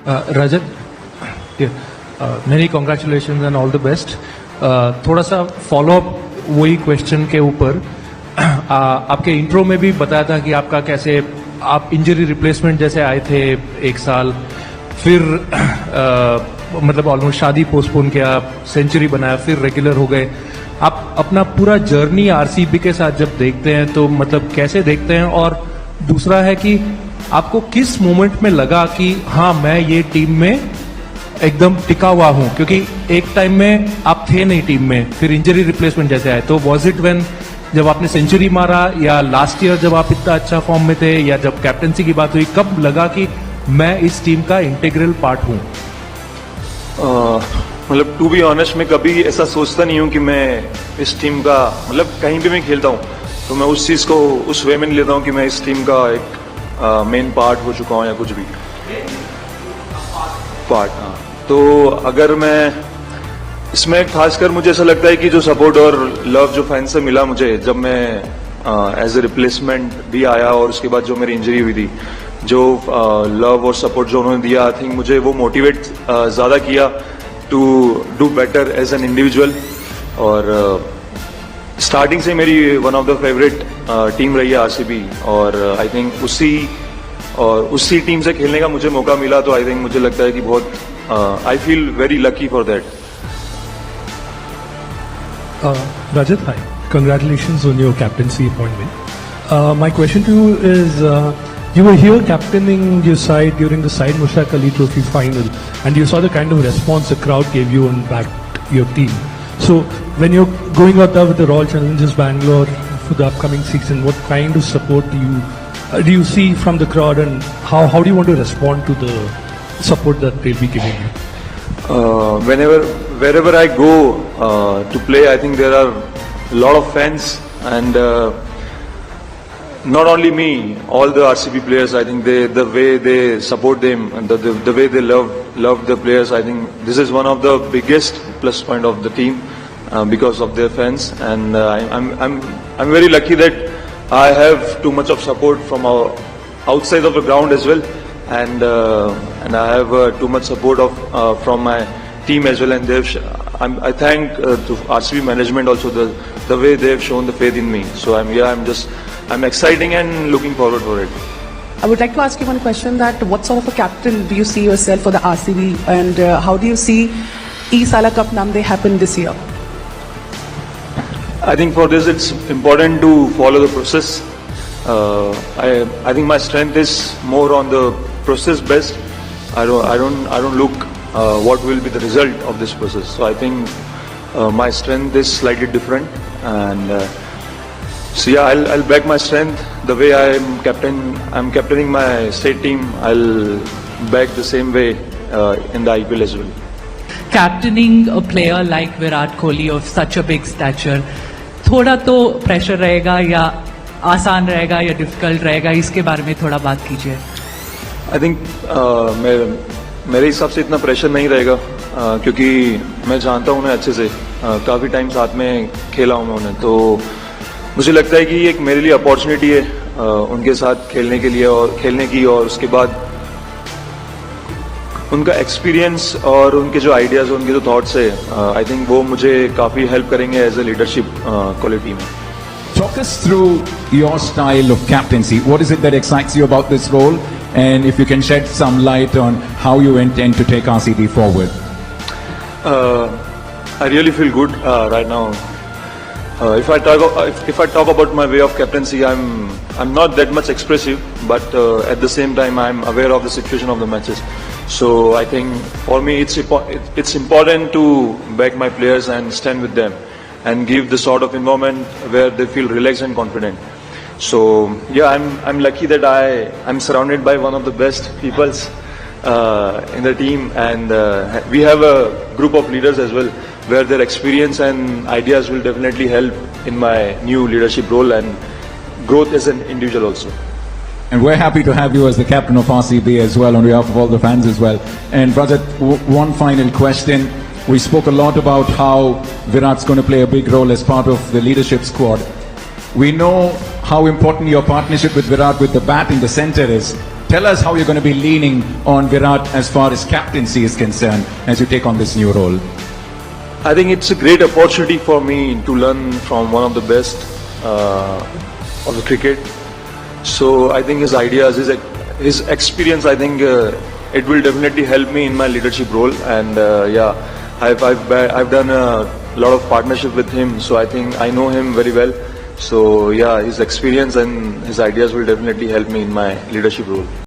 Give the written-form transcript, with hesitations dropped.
Rajat, many congratulations and all the best. थोड़ा सा follow up वही क्वेश्चन के ऊपर आपके इंट्रो में भी बताया था कि आपका कैसे आप इंजरी रिप्लेसमेंट जैसे आए थे एक साल, फिर मतलब ऑलमोस्ट शादी पोस्टपोन किया, सेंचुरी बनाया, फिर रेगुलर हो गए. आप अपना पूरा जर्नी आरसीबी के साथ जब देखते हैं तो मतलब कैसे देखते हैं? और दूसरा है कि आपको किस मोमेंट में लगा कि हाँ मैं ये टीम में एकदम टिका हुआ हूं? क्योंकि एक टाइम में आप थे नहीं टीम में, फिर इंजरी रिप्लेसमेंट जैसे आए, तो वॉज इट व्हेन जब आपने सेंचुरी मारा, या लास्ट ईयर जब आप इतना अच्छा फॉर्म में थे, या जब कैप्टनसी की बात हुई, कब लगा कि मैं इस टीम का इंटीग्रल पार्ट हूं? मतलब टू बी ऑनेस्ट, मैं कभी ऐसा सोचता नहीं हूँ कि मैं इस टीम का, मतलब कहीं भी मैं खेलता हूँ तो मैं उस चीज़ को उस वे में नहीं लेता हूँ कि मैं इस टीम का एक मेन पार्ट हो चुका हूँ या कुछ भी पार्ट. हाँ, तो अगर मैं इसमें खासकर मुझे ऐसा लगता है कि जो सपोर्ट और लव जो फैंस से मिला मुझे, जब मैं एज ए रिप्लेसमेंट भी आया और उसके बाद जो मेरी इंजरी हुई थी, जो लव और सपोर्ट जो उन्होंने दिया, आई थिंक मुझे वो मोटिवेट ज़्यादा किया to do better as an individual. और स्टार्टिंग से मेरी one of the favourite team रही है आरसीबी, और आई थिंक उसी टीम से खेलने का मुझे मौका मिला, तो आई थिंक मुझे लगता है कि बहुत I feel very lucky for that. Rajat, hi. Congratulations on your captaincy appointment. My question to you is, you were here captaining your side during the Syed Mushtaq Ali Trophy final, and you saw the kind of response the crowd gave you and backed your team. So, when you're going out there with the Royal Challengers Bangalore for the upcoming season, what kind of support do you see from the crowd, and how do you want to respond to the support that they'll be giving you? Wherever I go to play, I think there are a lot of fans, and not only me, all the RCB players. I think the way they support them and the way they love the players, I think this is one of the biggest plus point of the team because of their fans. And I'm very lucky that I have too much of support from outside of the ground as well, and I have too much support from my team as well. And I thank to RCB management also the way they have shown the faith in me. So I'm exciting and looking forward for it. I would like to ask you one question: that what sort of a captain do you see yourself for the RCB, and how do you see E-Sala Cup Namde happen this year? I think for this it's important to follow the process. I think my strength is more on the process best. I don't look what will be the result of this process. So I think my strength is slightly different, and so yeah, I'll back my strength the way I'm captaining my state team. I'll back the same way in the IPL as well. Captaining a player like Virat Kohli of such a big stature, थोड़ा तो pressure रहेगा, या आसान रहेगा, या difficult रहेगा? इसके बारे में थोड़ा बात कीजिए. आई थिंक मेरे हिसाब से इतना प्रेशर नहीं रहेगा, क्योंकि मैं जानता हूँ उन्हें अच्छे से, काफ़ी टाइम साथ में खेला हूँ मैं उन्हें, तो मुझे लगता है कि ये एक मेरे लिए अपॉर्चुनिटी है उनके साथ खेलने के लिए और खेलने की, और उसके बाद उनका एक्सपीरियंस और उनके जो आइडियाज़, उनके जो थॉट्स है, आई थिंक वो मुझे काफ़ी हेल्प करेंगे एज ए लीडरशिप क्वालिटी में. Talk us through your style of captaincy. What is it that excites you about this role? And if you can shed some light on how you intend to take RCB forward. I really feel good right now. If I talk about my way of captaincy, I'm not that much expressive, but at the same time I'm aware of the situation of the matches. So I think for me it's important to back my players and stand with them and give the sort of environment where they feel relaxed and confident. So yeah, I'm lucky that I'm surrounded by one of the best peoples in the team, and we have a group of leaders as well, where their experience and ideas will definitely help in my new leadership role and growth as an individual also. And we're happy to have you as the captain of RCB as well, on behalf of all the fans as well. And Rajat, one final question. We spoke a lot about how Virat's going to play a big role as part of the leadership squad. We know how important your partnership with Virat with the bat in the center is. Tell us how you're going to be leaning on Virat as far as captaincy is concerned as you take on this new role. I think it's a great opportunity for me to learn from one of the best of the cricket. So I think his ideas, his experience, I think it will definitely help me in my leadership role. And yeah, I've done a lot of partnership with him, so I think I know him very well. So yeah, his experience and his ideas will definitely help me in my leadership role.